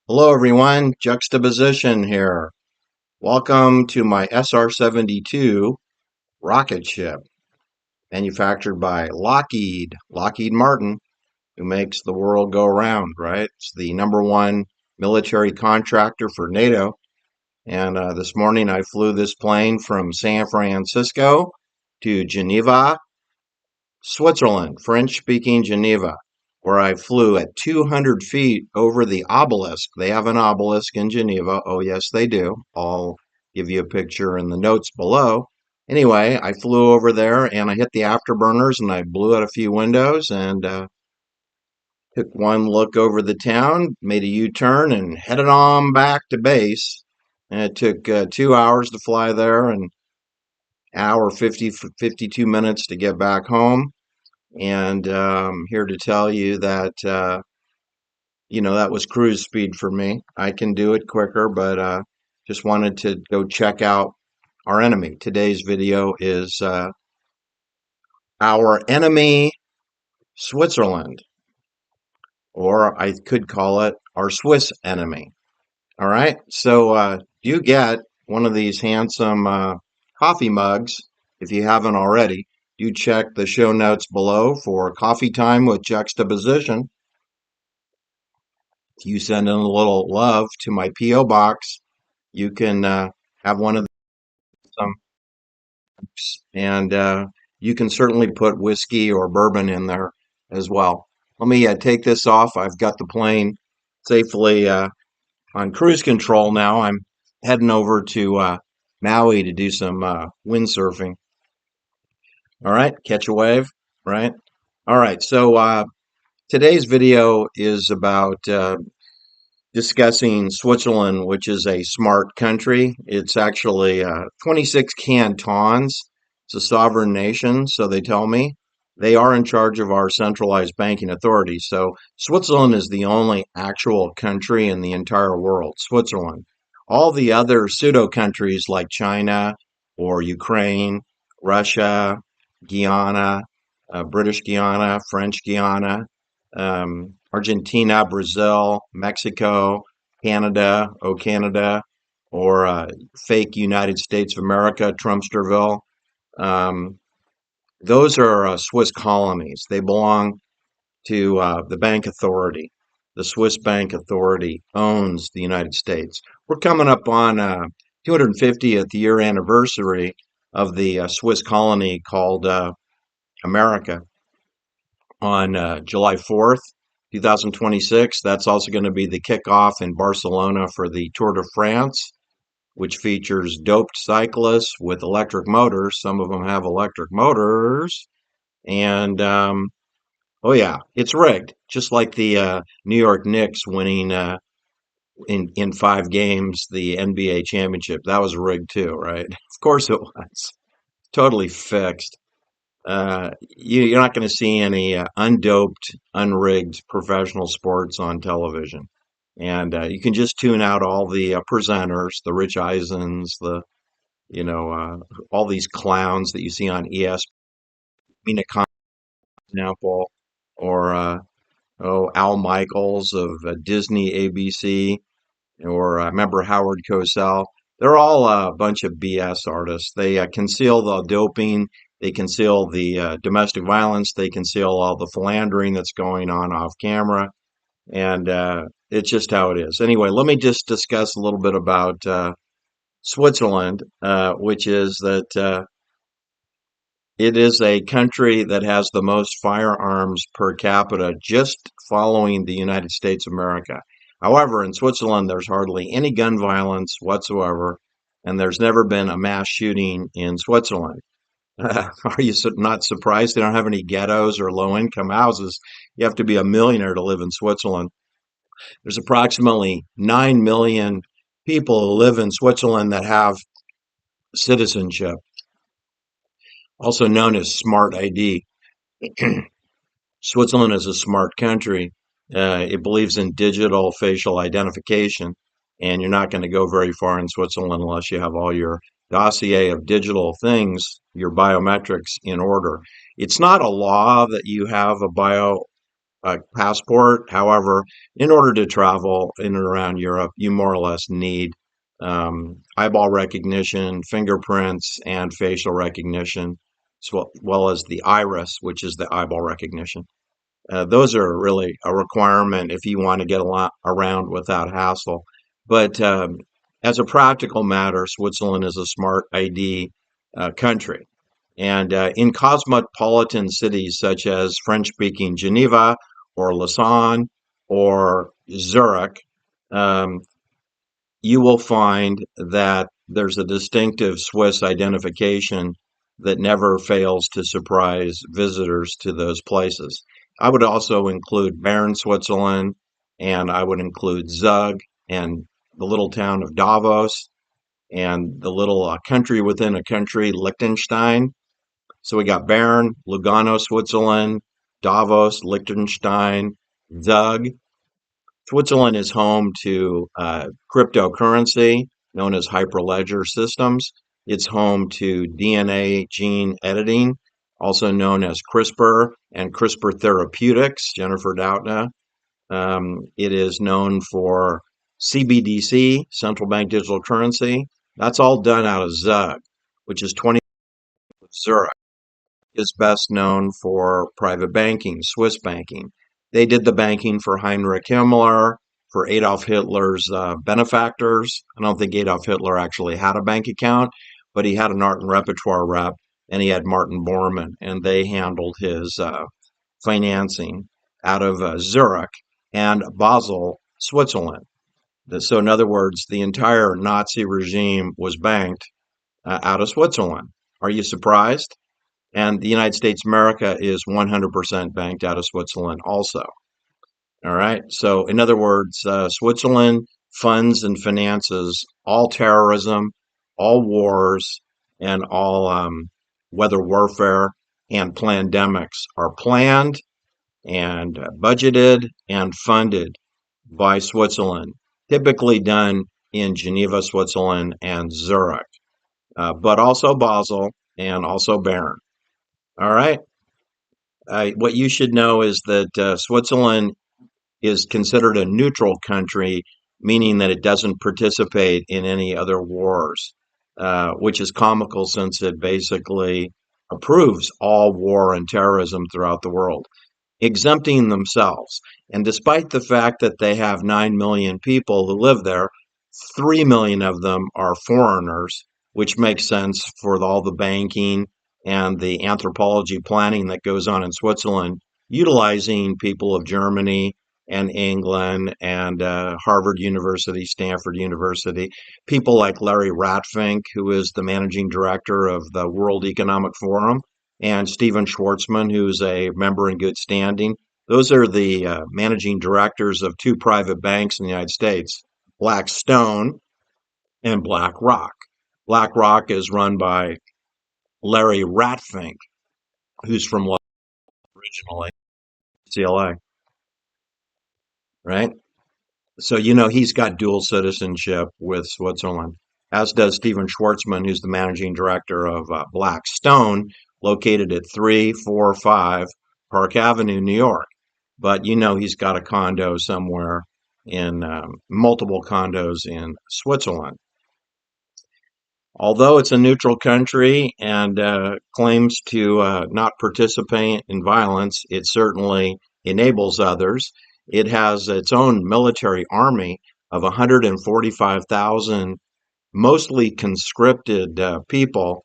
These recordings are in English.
Hello everyone, Juxtaposition here. Welcome to my SR-72 rocket ship, manufactured by Lockheed Martin, who makes the world go round, right? It's the number one military contractor for NATO. And this morning I flew this plane from San Francisco to Geneva, Switzerland, French-speaking Geneva, where I flew at 200 feet over the obelisk. They have an obelisk in Geneva. Oh, yes, they do. I'll give you a picture in the notes below. Anyway, I flew over there and I hit the afterburners and I blew out a few windows and took one look over the town, made a U-turn and headed on back to base. And it took 2 hours to fly there and hour 52 minutes to get back home. And here to tell you that that was cruise speed for me. I can do it quicker, but just wanted to go check out our enemy. Today's video is our enemy, Switzerland, or I could call it our Swiss enemy. All right, so you get one of these handsome coffee mugs if you haven't already. You check the show notes below for coffee time with juxtaposition. If you send in a little love to my P.O. box, you can have one of them, and you can certainly put whiskey or bourbon in there as well. Let me take this off. I've got the plane safely on cruise control now. I'm heading over to Maui to do some windsurfing. All right, catch a wave, right? All right, so today's video is about discussing Switzerland, which is a smart country. It's actually 26 cantons. It's a sovereign nation, so they tell me. They are in charge of our centralized banking authority. So Switzerland is the only actual country in the entire world, Switzerland. All the other pseudo countries like China or Ukraine, Russia, Guyana, British Guyana, French Guyana, Argentina, Brazil, Mexico, Canada, Canada, or fake United States of America, Trumpsterville. Um, those are Swiss colonies. They belong to the bank authority. The Swiss bank authority owns the United States. We're coming up on 250th year anniversary of the Swiss colony called America on July 4th, 2026. That's also going to be the kickoff in Barcelona for the Tour de France, which features doped cyclists with electric motors. Some of them have electric motors. And, oh, yeah, it's rigged, just like the New York Knicks winning in 5 games the NBA championship. That was rigged too, right? Of course it was. Totally fixed. You're not going to see any undoped, unrigged professional sports on television. And you can just tune out all the presenters, the Rich Eisens, all these clowns that you see on ESPN, for example, or Al Michaels of Disney ABC, or I remember Howard Cosell. They're all a bunch of BS artists. They conceal the doping, they conceal the domestic violence, they conceal all the philandering that's going on off camera, and it's just how it is. Anyway, let me just discuss a little bit about Switzerland, which is that it is a country that has the most firearms per capita, just following the United States of America. However, in Switzerland, there's hardly any gun violence whatsoever, and there's never been a mass shooting in Switzerland. Are you not surprised they don't have any ghettos or low-income houses? You have to be a millionaire to live in Switzerland. There's approximately 9 million people who live in Switzerland that have citizenship, also known as Smart ID. Switzerland is a smart country. It believes in digital facial identification, and you're not going to go very far in Switzerland unless you have all your dossier of digital things, your biometrics in order. It's not a law that you have a passport. However, in order to travel in and around Europe, you more or less need eyeball recognition, fingerprints, and facial recognition, as well as the iris, which is the eyeball recognition. Those are really a requirement if you want to get a lot around without hassle. But as a practical matter, Switzerland is a smart ID country. And in cosmopolitan cities such as French speaking Geneva or Lausanne or Zurich, um, you will find that there's a distinctive Swiss identification that never fails to surprise visitors to those places. I would also include Bern, Switzerland, and I would include Zug and the little town of Davos and the little country within a country, Liechtenstein. So we got Bern, Lugano, Switzerland, Davos, Liechtenstein, Zug. Switzerland is home to cryptocurrency known as Hyperledger systems. It's home to DNA gene editing, also known as CRISPR and CRISPR Therapeutics, Jennifer Doudna. It is known for CBDC, central bank digital currency. That's all done out of Zug, which is 20 Zurich. Is best known for private banking, Swiss banking. They did the banking for Heinrich Himmler, for Adolf Hitler's benefactors. I don't think Adolf Hitler actually had a bank account, but he had an art and repertoire rep, and he had Martin Bormann, and they handled his financing out of Zurich and Basel, Switzerland. So, in other words, the entire Nazi regime was banked out of Switzerland. Are you surprised? And the United States of America is 100% banked out of Switzerland also. All right. So, in other words, Switzerland funds and finances all terrorism, all wars, and all weather warfare and pandemics are planned and budgeted and funded by Switzerland, typically done in Geneva, Switzerland, and Zurich, but also Basel and also Bern. All right. What you should know is that Switzerland is considered a neutral country, meaning that it doesn't participate in any other wars, which is comical since it basically approves all war and terrorism throughout the world, exempting themselves. And despite the fact that they have 9 million people who live there, 3 million of them are foreigners, which makes sense for all the banking and the anthropology planning that goes on in Switzerland, utilizing people of Germany and England and Harvard University, Stanford University, people like Larry Ratfink, who is the managing director of the World Economic Forum, and Stephen Schwartzman, who's a member in good standing. Those are the managing directors of two private banks in the United States, Blackstone and BlackRock. BlackRock is run by Larry Ratfink, who's from originally CLA, right? So, he's got dual citizenship with Switzerland, as does Stephen Schwartzman, who's the managing director of Blackstone, located at 345 Park Avenue, New York. But he's got a condo somewhere in multiple condos in Switzerland. Although it's a neutral country and claims to not participate in violence, it certainly enables others. It has its own military army of 145,000 mostly conscripted people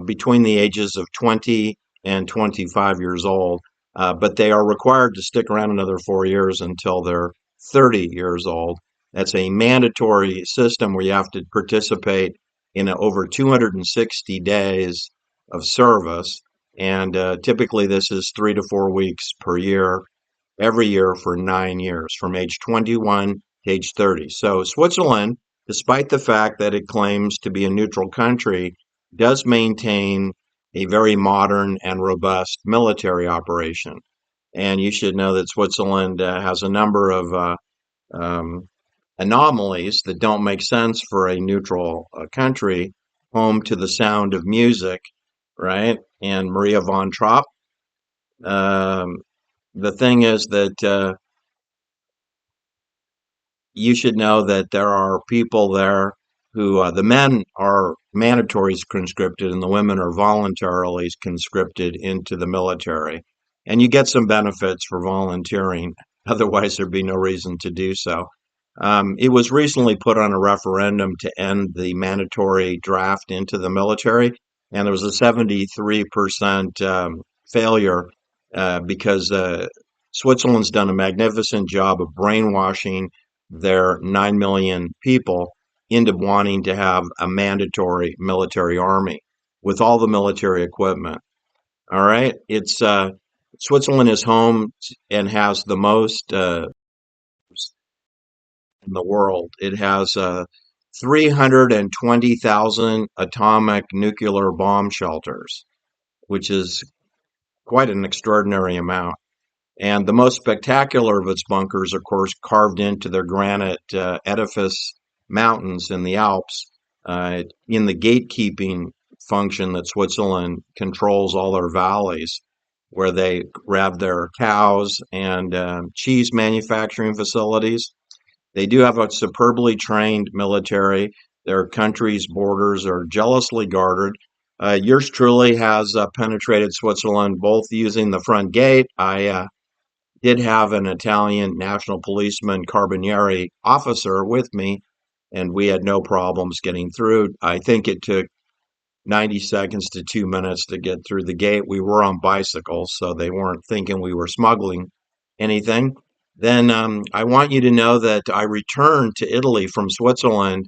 between the ages of 20 and 25 years old, but they are required to stick around another 4 years until they're 30 years old. That's a mandatory system where you have to participate in over 260 days of service, and typically this is 3 to 4 weeks per year, every year for 9 years, from age 21 to age 30. So Switzerland, despite the fact that it claims to be a neutral country, does maintain a very modern and robust military operation. And you should know that Switzerland has a number of um, anomalies that don't make sense for a neutral country, home to the sound of music, right? And Maria von Trapp, um, the thing is that you should know that there are people there who the men are mandatory conscripted and the women are voluntarily conscripted into the military. And you get some benefits for volunteering. Otherwise, there'd be no reason to do so. It was recently put on a referendum to end the mandatory draft into the military, and there was a 73% failure because Switzerland's done a magnificent job of brainwashing their 9 million people into wanting to have a mandatory military army with all the military equipment. All right. Switzerland is home and has the most in the world. It has 320,000 atomic nuclear bomb shelters, which is quite an extraordinary amount. And the most spectacular of its bunkers, of course, carved into their granite edifice mountains in the Alps, in the gatekeeping function that Switzerland controls all their valleys, where they have their cows and cheese manufacturing facilities. They do have a superbly trained military. Their country's borders are jealously guarded. Yours truly has penetrated Switzerland both using the front gate. I did have an Italian national policeman Carabinieri officer with me, and we had no problems getting through. I think it took 90 seconds to 2 minutes to get through the gate. We were on bicycles, so they weren't thinking we were smuggling anything. Then I want you to know that I returned to Italy from Switzerland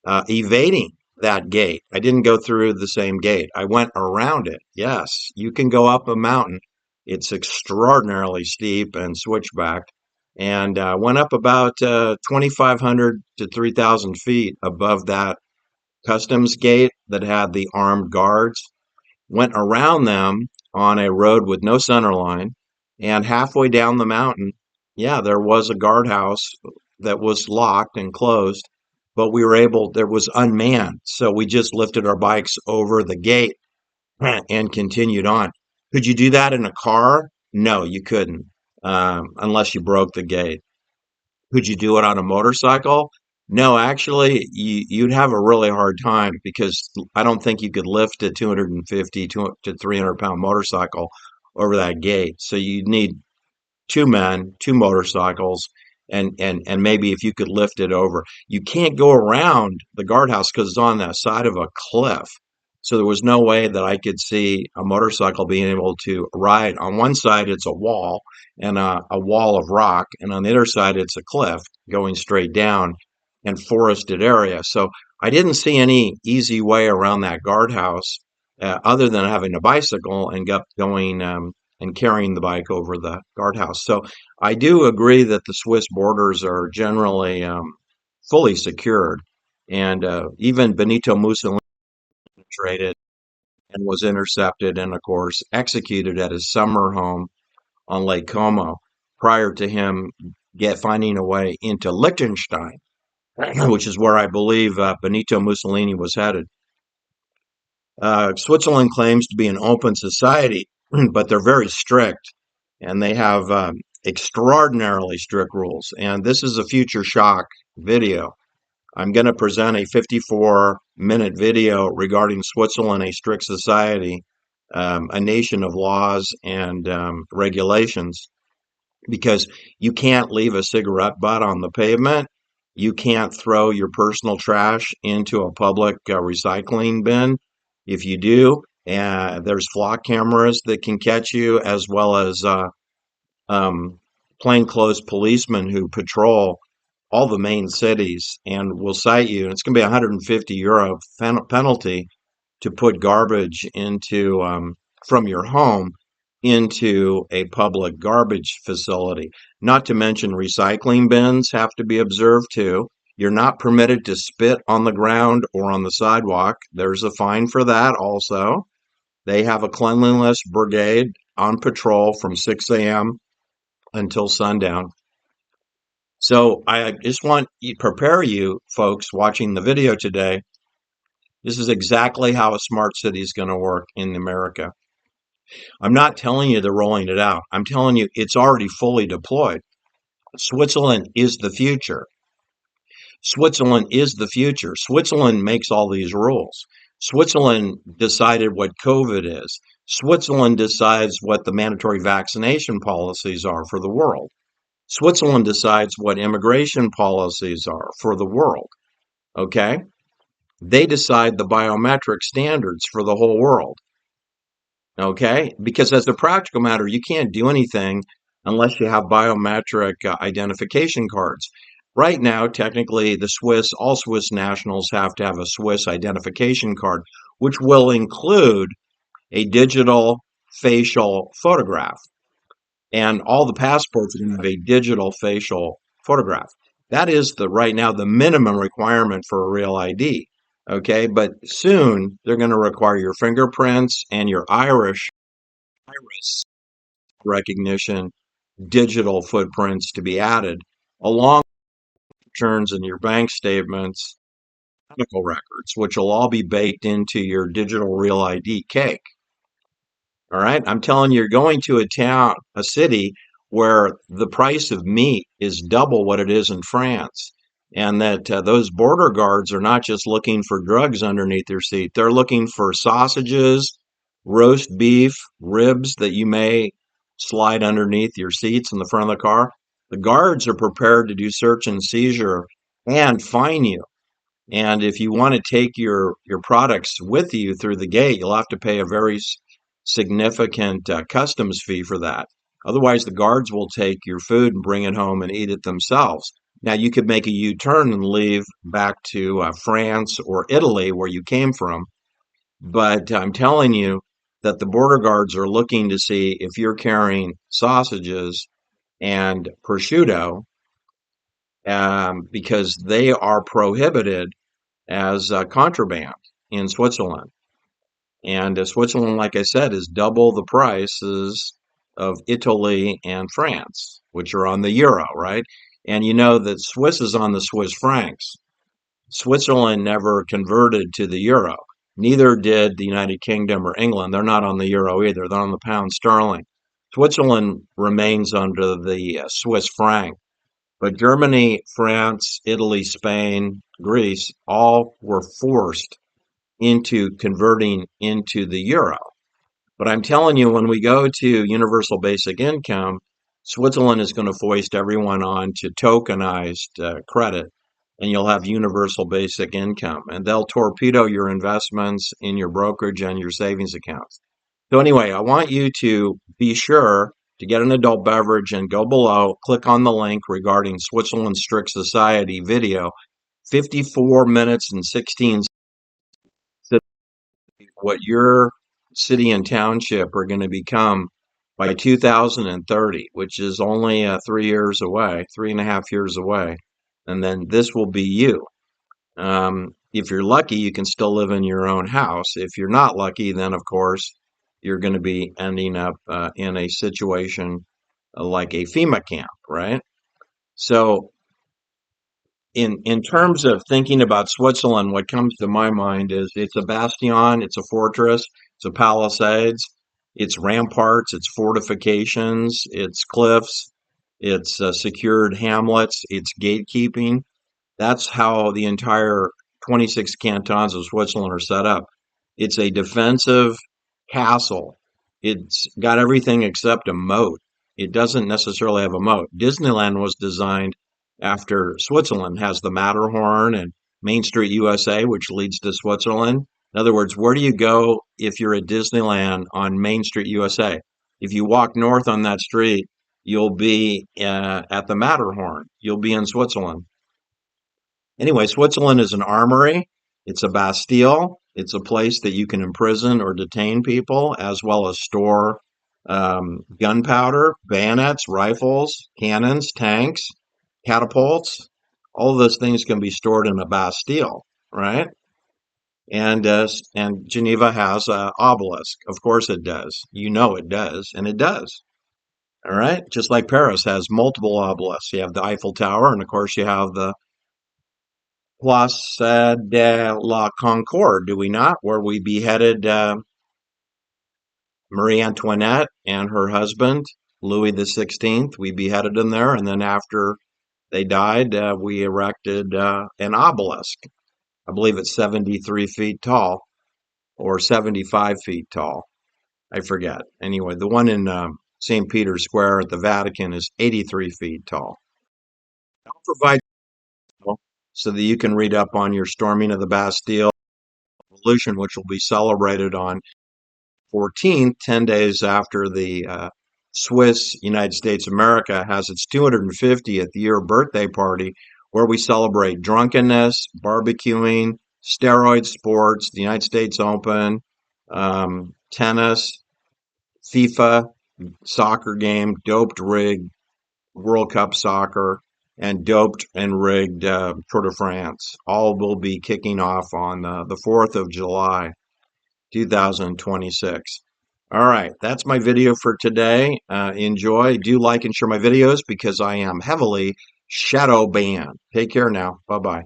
evading that gate. I didn't go through the same gate. I went around it. Yes, you can go up a mountain. It's extraordinarily steep and switchbacked. And went up about 2,500 to 3,000 feet above that customs gate that had the armed guards, went around them on a road with no center line, and halfway down the mountain, yeah, there was a guardhouse that was locked and closed, but we were able, there was unmanned. So we just lifted our bikes over the gate and continued on. Could you do that in a car? No, you couldn't, unless you broke the gate. Could you do it on a motorcycle? No, actually, you'd have a really hard time because I don't think you could lift a 250 to 300-pound motorcycle over that gate. So you'd need two men, two motorcycles, and maybe if you could lift it over. You can't go around the guardhouse because it's on that side of a cliff. So there was no way that I could see a motorcycle being able to ride. On one side, it's a wall and a wall of rock, and on the other side, it's a cliff going straight down and forested area. So I didn't see any easy way around that guardhouse other than having a bicycle and going and carrying the bike over the guardhouse. So I do agree that the Swiss borders are generally fully secured, and even Benito Mussolini traded and was intercepted and, of course, executed at his summer home on Lake Como prior to him finding a way into Liechtenstein, which is where I believe Benito Mussolini was headed. Switzerland claims to be an open society, but they're very strict and they have extraordinarily strict rules. And this is a future shock video. I'm going to present a 54-minute video regarding Switzerland, a strict society, a nation of laws and regulations, because you can't leave a cigarette butt on the pavement. You can't throw your personal trash into a public recycling bin. If you do, there's flock cameras that can catch you, as well as um, plainclothes policemen who patrol all the main cities and will cite you. And it's going to be a €150 penalty to put garbage into from your home into a public garbage facility. Not to mention recycling bins have to be observed too. You're not permitted to spit on the ground or on the sidewalk. There's a fine for that also. They have a cleanliness brigade on patrol from 6 a.m. until sundown. So I just want to prepare you folks watching the video today. This is exactly how a smart city is going to work in America. I'm not telling you they're rolling it out. I'm telling you it's already fully deployed. Switzerland is the future. Switzerland is the future. Switzerland makes all these rules. Switzerland decided what COVID is. Switzerland decides what the mandatory vaccination policies are for the world. Switzerland decides what immigration policies are for the world. Okay? They decide the biometric standards for the whole world. Okay? Because as a practical matter, you can't do anything unless you have biometric identification cards. Right now, technically, all Swiss nationals have to have a Swiss identification card, which will include a digital facial photograph. And all the passports are going to have a digital facial photograph. That is right now the minimum requirement for a real ID. Okay, but soon they're going to require your fingerprints and your iris recognition digital footprints to be added, along with returns in your bank statements, medical records, which will all be baked into your digital real ID cake. All right. I'm telling you, you're going to a city where the price of meat is double what it is in France. And that those border guards are not just looking for drugs underneath their seat. They're looking for sausages, roast beef, ribs that you may slide underneath your seats in the front of the car. The guards are prepared to do search and seizure and fine you. And if you want to take your products with you through the gate, you'll have to pay a very significant customs fee for that. Otherwise, the guards will take your food and bring it home and eat it themselves. Now, you could make a U-turn and leave back to France or Italy, where you came from. But I'm telling you that the border guards are looking to see if you're carrying sausages and prosciutto, because they are prohibited as contraband in Switzerland. And Switzerland, like I said, is double the prices of Italy and France, which are on the euro, right? And you know that Swiss is on the Swiss francs. Switzerland never converted to the euro. Neither did the United Kingdom or England. They're not on the euro either. They're on the pound sterling. Switzerland remains under the Swiss franc. But Germany, France, Italy, Spain, Greece all were forced into converting into the euro. But I'm telling you, when we go to universal basic income, Switzerland is going to foist everyone on to tokenized credit, and you'll have universal basic income. And they'll torpedo your investments in your brokerage and your savings accounts. So, anyway, I want you to be sure to get an adult beverage and go below, click on the link regarding Switzerland Strict Society video, 54 minutes and 16 seconds, what your city and township are going to become by 2030, which is only 3 years away, 3.5 years away. And then this will be you. If you're lucky, you can still live in your own house. If you're not lucky, then of course, you're going to be ending up in a situation like a FEMA camp, right? So in terms of thinking about Switzerland, what comes to my mind is it's a bastion, it's a fortress, it's a palisades, it's ramparts, it's fortifications, it's cliffs, it's secured hamlets, it's gatekeeping. That's how the entire 26 cantons of Switzerland are set up. It's a defensive castle. It's got everything except a moat. It doesn't necessarily have a moat. Disneyland was designed after Switzerland, has the Matterhorn and Main Street USA, which leads to Switzerland. In other words, where do you go if you're at Disneyland on Main Street USA? If you walk north on that street, you'll be at the Matterhorn. You'll be in Switzerland. Anyway, Switzerland is an armory. It's a bastille. It's a place that you can imprison or detain people, as well as store gunpowder, bayonets, rifles, cannons, tanks, catapults. All of those things can be stored in a bastille, right? And Geneva has an obelisk. Of course it does. You know it does, and it does. All right, just like Paris has multiple obelisks. You have the Eiffel Tower, and of course you have the Place de la Concorde, do we not? Where we beheaded Marie Antoinette and her husband, Louis the 16th. We beheaded them there, and then after they died, we erected an obelisk. I believe it's 73 feet tall or 75 feet tall. I forget. Anyway, the one in St. Peter's Square at the Vatican is 83 feet tall. I'll provide so that you can read up on your storming of the Bastille Revolution, which will be celebrated on 14th, 10 days after the Swiss United States America has its 250th year birthday party, where we celebrate drunkenness, barbecuing, steroid sports, the United States Open, tennis, FIFA, soccer game, doped rigged World Cup soccer, and doped and rigged Tour de France. All will be kicking off on the 4th of July, 2026. All right, that's my video for today. Enjoy. Do like and share my videos because I am heavily shadow banned. Take care now. Bye bye.